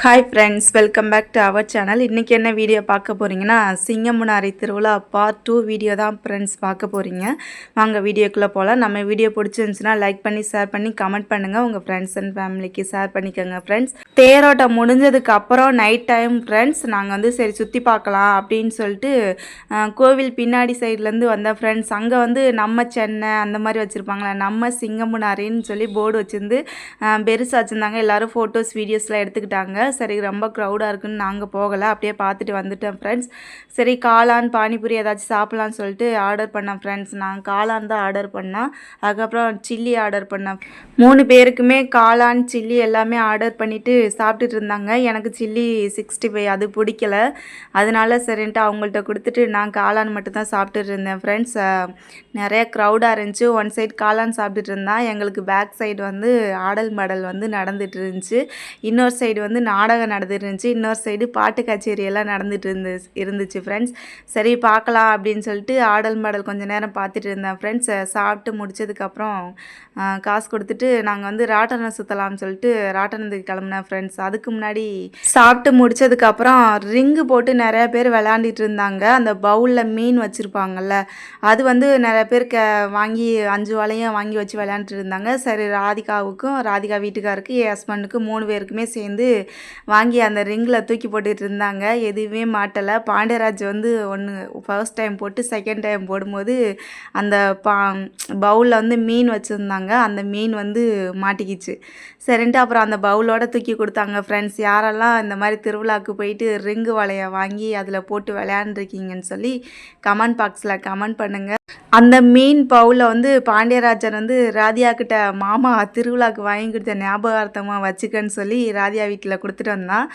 Hi friends, welcome back to our channel. இன்றைக்கி என்ன video பார்க்க போகிறீங்கன்னா, சிங்கமுனாரி திருவிழா பார்ட் 2 வீடியோ தான் ஃப்ரெண்ட்ஸ் பார்க்க போகிறீங்க. வாங்க வீடியோக்குள்ளே போகலாம். நம்ம வீடியோ பிடிச்சிருந்துச்சுன்னா லைக் பண்ணி ஷேர் பண்ணி கமெண்ட் பண்ணுங்கள். உங்கள் ஃப்ரெண்ட்ஸ் அண்ட் ஃபேமிலிக்கு ஷேர் பண்ணிக்கோங்க ஃப்ரெண்ட்ஸ். தேரோட்டம் முடிஞ்சதுக்கு அப்புறம் நைட் டைம் ஃப்ரெண்ட்ஸ் நாங்கள் சரி சுற்றி பார்க்கலாம் அப்படின்னு சொல்லிட்டு கோவில் பின்னாடி சைட்லேருந்து வந்தேன் ஃப்ரெண்ட்ஸ். அங்கே நம்ம சென்னை அந்த மாதிரி வச்சுருப்பாங்களே, நம்ம சிங்கமுனாரின்னு சொல்லி போர்டு வச்சுருந்து பெருசாக வச்சுருந்தாங்க. எல்லோரும் ஃபோட்டோஸ் வீடியோஸ்லாம் எடுத்துக்கிட்டாங்க. சரி ரொம்ப க்ரௌடாக இருக்குன்னு நாங்கள் போகலை, அப்படியே பார்த்துட்டு வந்துட்டோம் ஃப்ரெண்ட்ஸ். சரி காளான் பானிபூரி ஏதாச்சும் சாப்பிட்லான்னு சொல்லிட்டு ஆர்டர் பண்ணேன் ஃப்ரெண்ட்ஸ். நான் காளான் தான் ஆர்டர் பண்ணேன். அதுக்கப்புறம் சில்லி ஆர்டர் பண்ணேன். 3 பேருக்குமே காளான் சில்லி எல்லாமே ஆர்டர் பண்ணிவிட்டு சாப்பிட்டுட்டு இருந்தாங்க. எனக்கு சில்லி 65 அது பிடிக்கல. அதனால சரின்ட்டு அவங்கள்ட்ட கொடுத்துட்டு நான் காளான் மட்டும் தான் சாப்பிட்டுட்டு இருந்தேன் ஃப்ரெண்ட்ஸ். நிறைய க்ரௌடாக இருந்துச்சு. ஒன் சைடு காளான் சாப்பிட்டுட்டு இருந்தான். எங்களுக்கு பேக் சைடு ஆடல் மாடல் நடந்துட்டு இருந்துச்சு. இன்னொரு சைடு நாடகம் நடந்துட்டு இருந்துச்சு. இன்னொரு சைடு பாட்டு கச்சேரி எல்லாம் நடந்துட்டு இருந்துச்சு ஃப்ரெண்ட்ஸ். சரி பார்க்கலாம் அப்படின்னு சொல்லிட்டு ஆடல் மாடல் கொஞ்சம் நேரம் பார்த்துட்டு இருந்தேன் ஃப்ரெண்ட்ஸ். சாப்பிட்டு முடிச்சதுக்கப்புறம் காசு கொடுத்துட்டு நாங்கள் ராட்டனம் சுற்றலாம்னு சொல்லிட்டு ராட்டனத்துக்கு கிளம்புனேன் ஃப்ரெண்ட்ஸ். அதுக்கு முன்னாடி சாப்பிட்டு முடிச்சதுக்கப்புறம் ரிங்கு போட்டு நிறையா பேர் விளையாண்டுட்டு இருந்தாங்க. அந்த பவுலில் மீன் வச்சுருப்பாங்கல்ல, அது நிறைய பேர் வாங்கி 5 வலையும் வாங்கி வச்சு விளையாண்டுட்டு இருந்தாங்க. சரி ராதிகாவுக்கும் ராதிகா வீட்டுக்காருக்கு என் ஹஸ்பண்டுக்கு 3 பேருக்குமே சேர்ந்து வாங்கி அந்த ரிங்கில் தூக்கி போட்டுட்டு இருந்தாங்க. எதுவுமே மாட்டலை. பாண்டியராஜ் ஒன்று ஃபர்ஸ்ட் டைம் போட்டு செகண்ட் டைம் போடும்போது அந்த பவுலில் மீன் வச்சுருந்தாங்க. அந்த மீன் மாட்டிக்கிச்சு. சரின்ட்டு அப்புறம் அந்த பவுலோடு தூக்கி கொடுத்தாங்க ஃப்ரெண்ட்ஸ். யாரெல்லாம் இந்த மாதிரி திருவிழாவுக்கு போயிட்டு ரிங்கு வலையை வாங்கி அதில் போட்டு விளையாண்டுருக்கீங்கன்னு சொல்லி கமெண்ட் பாக்ஸில் கமெண்ட் பண்ணுங்கள். அந்த மீன் பவுலில் பாண்டியராஜன் ராதியா கிட்ட மாமா திருவிழாவுக்கு வாங்கி கொடுத்த ஞாபகார்த்தமாக வச்சுக்கன்னு சொல்லி ராதியா வீட்டில் கொடுத்துட்டு வந்தான்.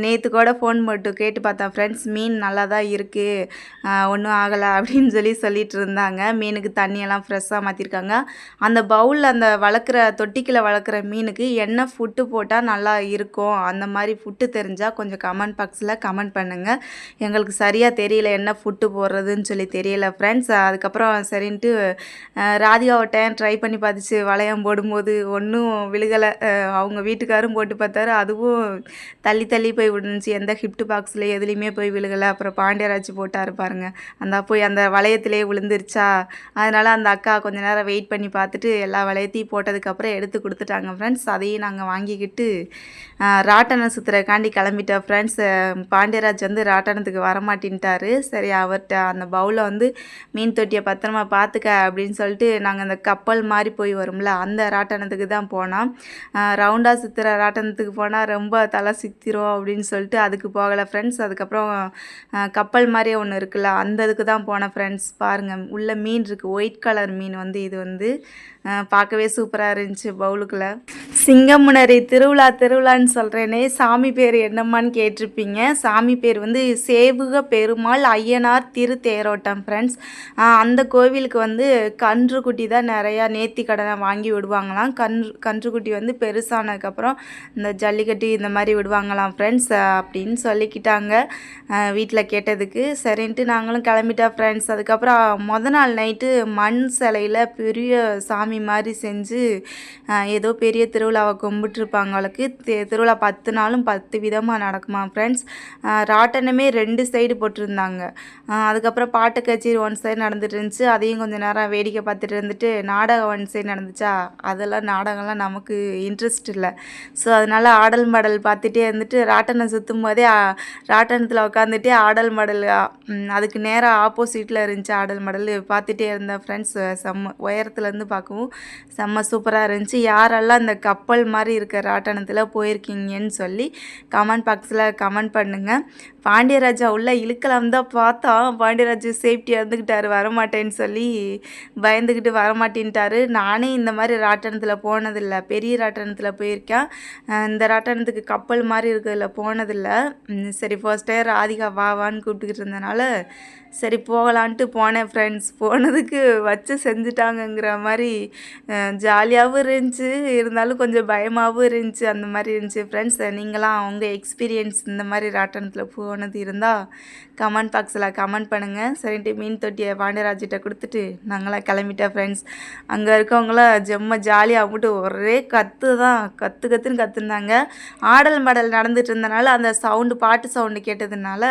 நேற்று கூட ஃபோன் போட்டு கேட்டு பார்த்தா ஃப்ரெண்ட்ஸ், மீன் நல்லா தான் இருக்குது, ஒன்றும் ஆகலை அப்படின்னு சொல்லிட்டு இருந்தாங்க. மீனுக்கு தண்ணியெல்லாம் ஃப்ரெஷ்ஷாக மாற்றிருக்காங்க. அந்த பவுலில் அந்த தொட்டிக்கில் வளர்க்குற மீனுக்கு என்ன ஃபுட்டு போட்டால் நல்லா இருக்கும், அந்த மாதிரி ஃபுட்டு தெரிஞ்சால் கொஞ்சம் கமெண்ட் பாக்ஸில் கமெண்ட் பண்ணுங்கள். எங்களுக்கு சரியாக தெரியல என்ன ஃபுட்டு போடுறதுன்னு சொல்லி தெரியல ஃப்ரெண்ட்ஸ். அதுக்கப்புறம் சரின்ட்டு ராதிகாவை ட்ரை பண்ணி பார்த்துச்சு. வளையம் போடும்போது ஒன்றும் விழுகலை. அவங்க வீட்டுக்காரும் போட்டு பார்த்தாரு, அதுவும் தள்ளி தள்ளி போய் விழுந்துச்சு. எந்த ஹிப்ட் பாக்ஸில் எதுலேயுமே போய் விழுகலை. அப்புறம் பாண்டியராஜ் போட்டார் பாருங்க, போய் அந்த வளையத்திலே விழுந்துருச்சா. அதனால் அந்த அக்கா கொஞ்சம் நேரம் வெயிட் பண்ணி பார்த்துட்டு எல்லா வளையத்தையும் போட்டதுக்கப்புறம் எடுத்து கொடுத்துட்டாங்க ஃப்ரெண்ட்ஸ். அதையும் நாங்கள் வாங்கிக்கிட்டு ராட்டனம் சுற்றுறக்காண்டி கிளம்பிட்டோம் ஃப்ரெண்ட்ஸ். பாண்டியராஜ் ராட்டனத்துக்கு வரமாட்டின்ட்டார். சரி அவர்கிட்ட அந்த பவுலில் மீன் தொட்டியை பத்திரமா பார்த்துக்க அப்படின்னு சொல்லிட்டு நாங்கள் அந்த கப்பல் மாதிரி போய் வரும்ல, அந்த ராட்டனத்துக்கு தான் போனோம். ரவுண்டாக சுற்றுற ராட்டனத்துக்கு போனால் ரொம்ப தலை சுற்றிரும் அப்படின்னு சொல்லிட்டு அதுக்கு போகலை ஃப்ரெண்ட்ஸ். அதுக்கப்புறம் கப்பல் மாதிரியே ஒன்று இருக்குல்ல, அந்த இதுக்கு தான் போனேன் ஃப்ரெண்ட்ஸ். பாருங்கள் உள்ள மீன் இருக்குது, ஒயிட் கலர் மீன் இது பார்க்கவே சூப்பராக இருந்துச்சு பவுலுக்குள்ளே. சிங்கமுனரி திருவிழான்னு சொல்கிறேனே, சாமி பேர் என்னம்மான்னு கேட்டிருப்பீங்க. சாமி பேர் சேவுக பெருமாள் ஐயனார் திரு தேரோட்டம் ஃப்ரெண்ட்ஸ். அந்த கோவிலுக்கு கன்றுக்குட்டி தான் நிறையா நேர்த்தி கடனை வாங்கி விடுவாங்களாம். கன்றுக்குட்டி பெருசானதுக்கப்புறம் இந்த ஜல்லிக்கட்டு இந்த மாதிரி விடுவாங்களாம் ஃப்ரெண்ட்ஸ் அப்படின்னு சொல்லிக்கிட்டாங்க வீட்டில் கேட்டதுக்கு. சரின்ட்டு நாங்களும் கிளம்பிட்டோம் ஃப்ரெண்ட்ஸ். அதுக்கப்புறம் நாள் நைட்டு மண் சிலையில் பெரிய சாமி மாதிரி செஞ்சு ஏதோ பெரிய திருவிழாவை கும்பிட்டுருப்பாங்க அவளுக்கு. திருவிழா 10 நாளும் 10 விதமாக நடக்குமா ஃப்ரெண்ட்ஸ். ராட்டனமே 2 சைடு போட்டிருந்தாங்க. அதுக்கப்புறம் பாட்டு கச்சேரி 1 சைடு நடந்துட்டு இருந்துச்சு. அதையும் கொஞ்சம் நேரம் வேடிக்கை பார்த்துட்டு இருந்துட்டு நாடகம் 1 சைடு நடந்துச்சா. அதெல்லாம் நாடகம்லாம் நமக்கு இன்ட்ரெஸ்ட் இல்லை. ஸோ அதனால் ஆடல் மாடல் பார்த்துட்டே இருந்துட்டு ராட்டனம் சுற்றும் போதே ராட்டனத்தில் உட்காந்துட்டே ஆடல் மாடல் அதுக்கு நேராக ஆப்போசிட்டில் இருந்துச்சு. ஆடல் மாடல் பார்த்துட்டே இருந்தேன் ஃப்ரெண்ட்ஸ். உயரத்துலேருந்து பார்க்கவும் செம்ம சூப்பராக இருந்துச்சு. யாரெல்லாம் இந்த கப்பல் மாதிரி இருக்க ராட்டனத்தில் போயிருக்கீங்கன்னு சொல்லி கமெண்ட் பாக்ஸில் கமெண்ட் பண்ணுங்கள். பாண்டியராஜா உள்ள இழுக்கலாம் தான் பார்த்தா, பாண்டியராஜா சேஃப்டியாக இருந்துக்கிட்டாரு, வரமாட்டேன்னு சொல்லி பயந்துக்கிட்டு வரமாட்டேன்ட்டாரு. நானே இந்த மாதிரி ராட்டனத்தில் போனதில்லை, பெரிய ராட்டனத்தில் போயிருக்கேன். இந்த ராட்டனத்துக்கு கப்பல் மாதிரி இருக்கிறதுல போனதில்லை. சரி ஃபர்ஸ்ட் டைம் ராதிகா வான்னு கூப்பிட்டுக்கிட்டு இருந்தனால சரி போகலான்ட்டு போனேன் ஃப்ரெண்ட்ஸ். போனதுக்கு வச்சு செஞ்சுட்டாங்கங்கிற மாதிரி ஜாலியாகவும் இருந்துச்சு, இருந்தாலும் கொஞ்சம் பயமாகவும் இருந்துச்சு. அந்த மாதிரி இருந்துச்சு ஃப்ரெண்ட்ஸ். நீங்களாம் உங்கள் எக்ஸ்பீரியன்ஸ் இந்த மாதிரி ராட்டனத்தில் போனது இருந்தால் கமெண்ட் பாக்ஸில் கமெண்ட் பண்ணுங்கள். சரின்ட்டு மீன் தொட்டியை பாண்டியராஜிட்ட கொடுத்துட்டு நாங்களாம் கிளம்பிட்டேன் ஃப்ரெண்ட்ஸ். அங்கே இருக்கவங்களாம் ஜெம்ம ஜாலியாக அம்பிட்டு ஒரே கற்று தான் கற்றுன்னு கற்றுருந்தாங்க. ஆடல் பாடல் நடந்துட்டு இருந்தனால அந்த சவுண்டு பாட்டு சவுண்டு கேட்டதுனால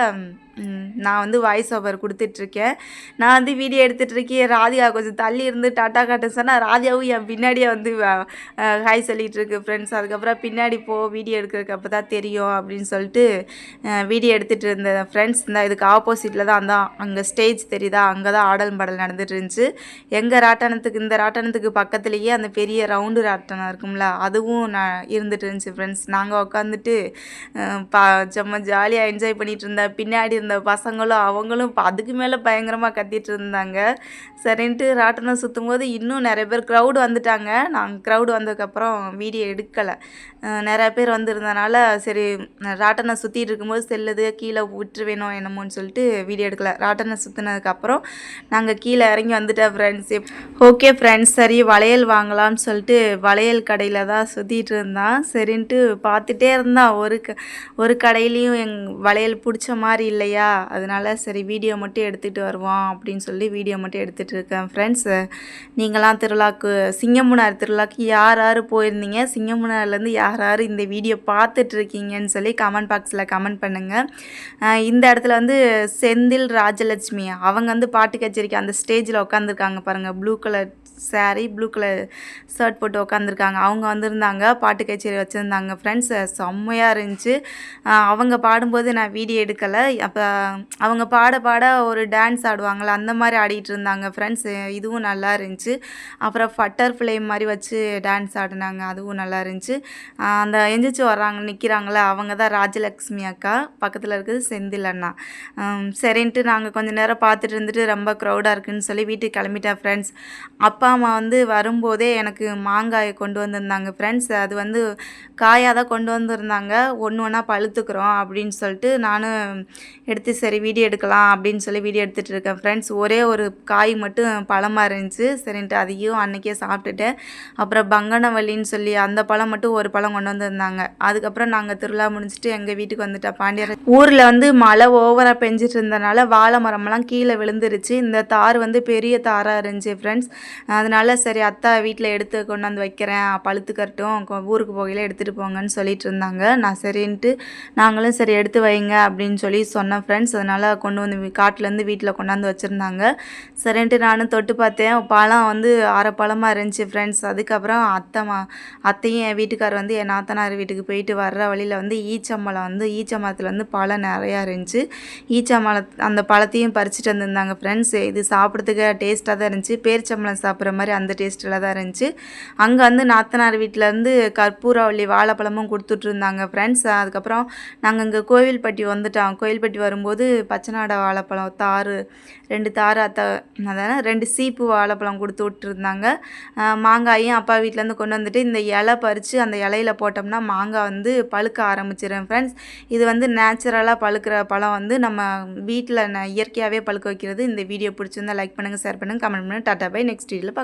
நான் வந்து வாய்ஸ் ஓவர் கொடுத்துட்ருக்கேன். நான் வந்து வீடியோ எடுத்துகிட்ருக்கேன். ராதிகா கொஞ்சம் தள்ளி இருந்து டாட்டா காட்ட சொன்னால் ராதிகாவும் என் பின்னாடியே வந்து ஹாய் சொல்லிகிட்ருக்கு ஃப்ரெண்ட்ஸ். அதுக்கப்புறம் பின்னாடி வீடியோ எடுக்கிறதுக்கு அப்போ தான் தெரியும் அப்படின்னு சொல்லிட்டு வீடியோ எடுத்துகிட்டு இருந்தேன் ஃப்ரெண்ட்ஸ். இதுக்கு ஆப்போசிட்டில் தான் அங்கே ஸ்டேஜ் தெரியுதா, அங்கே தான் ஆடல் பாடல் நடந்துட்டு இருந்துச்சு. எங்கள் ராட்டனத்துக்கு இந்த ராட்டனத்துக்கு பக்கத்துலேயே அந்த பெரிய ரவுண்டு ராட்டனம் இருக்கும்ல, அதுவும் இருந்துட்டு இருந்துச்சு ஃப்ரெண்ட்ஸ். நாங்கள் உட்காந்துட்டு செம்ம ஜாலியாக என்ஜாய் பண்ணிகிட்டு இருந்தேன். பின்னாடி இருந்த பசங்களும் அவங்களும் அதுக்கு மேலே பயங்கரமாக கத்திட்டு இருந்தாங்க. சரின்ட்டு ராட்டனம் சுற்றும் போது இன்னும் நிறைய பேர் க்ரௌடு வந்துட்டாங்க. நாங்கள் க்ரௌடு வந்ததுக்கப்புறம் வீடியோ எடுக்கலை. நிறையா பேர் வந்திருந்தனால சரி ராட்டனம் சுற்றிட்டு இருக்கும்போது செல்லுது கீழே விட்டுருவேணும் என்னமோன்னு சொல்லிட்டு வீடியோ எடுக்கலை. ராட்டனம் சுற்றினதுக்கப்புறம் நாங்கள் கீழே இறங்கி வந்துட்டேன் ஃப்ரெண்ட்ஸ். ஓகே ஃப்ரெண்ட்ஸ், சரி வளையல் வாங்கலாம்னு சொல்லிட்டு வளையல் கடையில் தான் சுற்றிட்டு இருந்தான். சரின்ட்டு பார்த்துட்டே இருந்தான். ஒரு கடையிலையும் வளையல் பிடிச்ச மாதிரி இல்லையா, அதனால சரி வீடியோ மட்டும் எடுத்துகிட்டு வருவோம் அப்படின்னு சொல்லி வீடியோ மட்டும் எடுத்துகிட்டு இருக்கேன் ஃப்ரெண்ட்ஸ். நீங்களாம் திருவிழாக்கு சிங்கமுனார் திருவிழாக்கு யார் யார் போயிருந்தீங்க, சிங்கமுனார்லேருந்து யார் யார் இந்த வீடியோ பார்த்துட்ருக்கீங்கன்னு சொல்லி கமெண்ட் பாக்ஸில் கமெண்ட் பண்ணுங்கள். இந்த இடத்துல வந்து செந்தில் ராஜலட்சுமி அவங்க வந்து பாட்டு கச்சேரிக்கு அந்த ஸ்டேஜில் உட்காந்துருக்காங்க பாருங்கள். Blue colour sari blue colour shirt போட்டு உட்காந்துருக்காங்க. அவங்க வந்திருந்தாங்க, பாட்டு கச்சேரி வச்சுருந்தாங்க ஃப்ரெண்ட்ஸ். செம்மையாக இருந்துச்சு. அவங்க பாடும்போது நான் வீடியோ எடுக்கலை. அப்போ அவங்க பாட ஒரு டான்ஸ் ஆடுவாங்கள்ல, அந்த மாதிரி ஆடிட்டு இருந்தாங்க ஃப்ரெண்ட்ஸ். இதுவும் நல்லா இருந்துச்சு. அப்புறம் பட்டர்ஃப்ளை மாதிரி வச்சு டான்ஸ் ஆடினாங்க, அதுவும் நல்லா இருந்துச்சு. அந்த எந்திரிச்சு வர்றாங்க நிற்கிறாங்களே அவங்க தான் ராஜலக்ஷ்மி அக்கா, பக்கத்தில் இருக்குது செந்தில் அண்ணா. சரின்ட்டு நாங்கள் கொஞ்சம் நேரம் பார்த்துட்டு இருந்துட்டு ரொம்ப க்ரௌடாக இருக்குதுன்னு சொல்லி வீட்டுக்கு கிளம்பிட்டேன் ஃப்ரெண்ட்ஸ். அப்பா அம்மா வந்து வரும்போதே எனக்கு மாங்காயை கொண்டு வந்திருந்தாங்க ஃப்ரெண்ட்ஸ். அது வந்து காயாக தான் கொண்டு வந்திருந்தாங்க. ஒன்று ஒன்றா பழுத்துக்கிறோம் அப்படின்னு சொல்லிட்டு நானும் எடுத்து சரி வீடியோ எடுக்கலாம் அப்படின்னு சொல்லி வீடியோ எடுத்துகிட்டு இருக்கேன் ஃப்ரெண்ட்ஸ். ஒரே ஒரு காய் மட்டும் பழமாக இருந்துச்சு. சரின்ட்டு அதையும் அன்றைக்கே சாப்பிட்டுட்டேன். அப்புறம் பங்கனவல்லின்னு சொல்லி அந்த பழம் மட்டும் ஒரு பழம் கொண்டு வந்திருந்தாங்க. அதுக்கப்புறம் நாங்கள் திருவிழா முடிஞ்சுட்டு எங்கள் வீட்டுக்கு வந்துட்டோம். பாண்டியர் ஊரில் வந்து மழை ஓவராக பெஞ்சிட்டு இருந்தனால வாழை மரமெல்லாம் கீழே விழுந்துருச்சு. இந்த தார் வந்து பெரிய தாராக இருந்துச்சு ஃப்ரெண்ட்ஸ். அதனால சரி அத்தா வீட்டில் எடுத்து கொண்டாந்து வைக்கிறேன், பழுத்துக்கட்டும், ஊருக்கு போகையில் எடுத்துகிட்டு போங்கன்னு சொல்லிட்டு இருந்தாங்க. நான் சரின்ட்டு நாங்களும் சரி எடுத்து வைங்க அப்படின்னு சொல்லி சொன்னேன் ஃப்ரெண்ட்ஸ். அதனால் கொண்டு வந்து காட்டிலேருந்து வீட்டில் கொண்டாந்து வச்சுருந்தாங்க. சரின்ட்டு நானும் தொட்டு பார்த்தேன். பழம் வந்து அரை பழமாக இருந்துச்சு ஃப்ரெண்ட்ஸ். அதுக்கப்புறம் அத்தையும் என் வீட்டுக்கார் வந்து என் நாத்தனார் வீட்டுக்கு போயிட்டு வர்ற வழியில் வந்து ஈச்சம்பழம் வந்து ஈச்சம்பழத்தில் வந்து பழம் நிறையா இருந்துச்சு. அந்த பழத்தையும் பறிச்சுட்டு வந்திருந்தாங்க ஃப்ரெண்ட்ஸ். இது சாப்பிட்றதுக்கு டேஸ்ட்டாக தான் இருந்துச்சு. பேரிச்சம்பழம் சாப்பிட்ற மாதிரி அந்த டேஸ்ட்டில் தான் இருந்துச்சு. அங்கே வந்து நாத்தனார் வீட்டிலேருந்து கற்பூரவள்ளி வாழைப்பழமும் கொடுத்துட்ருந்தாங்க ஃப்ரெண்ட்ஸ். அதுக்கப்புறம் நாங்கள் இங்கே கோவில்பட்டி வந்துட்டோம். கோவில்பட்டி வரும்போது பச்சைநாடா வாழைப்பழம் 2 தார் அதான 2 சீப்பு வாழைப்பழம் கொடுத்து விட்டுருந்தாங்க. மாங்காயும் அப்பா வீட்டிலேருந்து கொண்டு வந்துட்டு இந்த இலை பறித்து அந்த இலையில போட்டோம்னா மாங்காய் வந்து பழுக்க ஆரம்பிச்சிடும் ஃப்ரெண்ட்ஸ். இது வந்து நேச்சுரலாக பழுக்கிற பழம் வந்து நம்ம வீட்டில் இயற்கையாகவே பழுக்க வைக்கிறது. இந்த வீடியோ பிடிச்சிருந்தால் லைக் பண்ணுங்கள், ஷேர் பண்ணுங்கள், கமெண்ட் பண்ணுங்கள். Tata bye. நெக்ஸ்ட் வீடியோவில்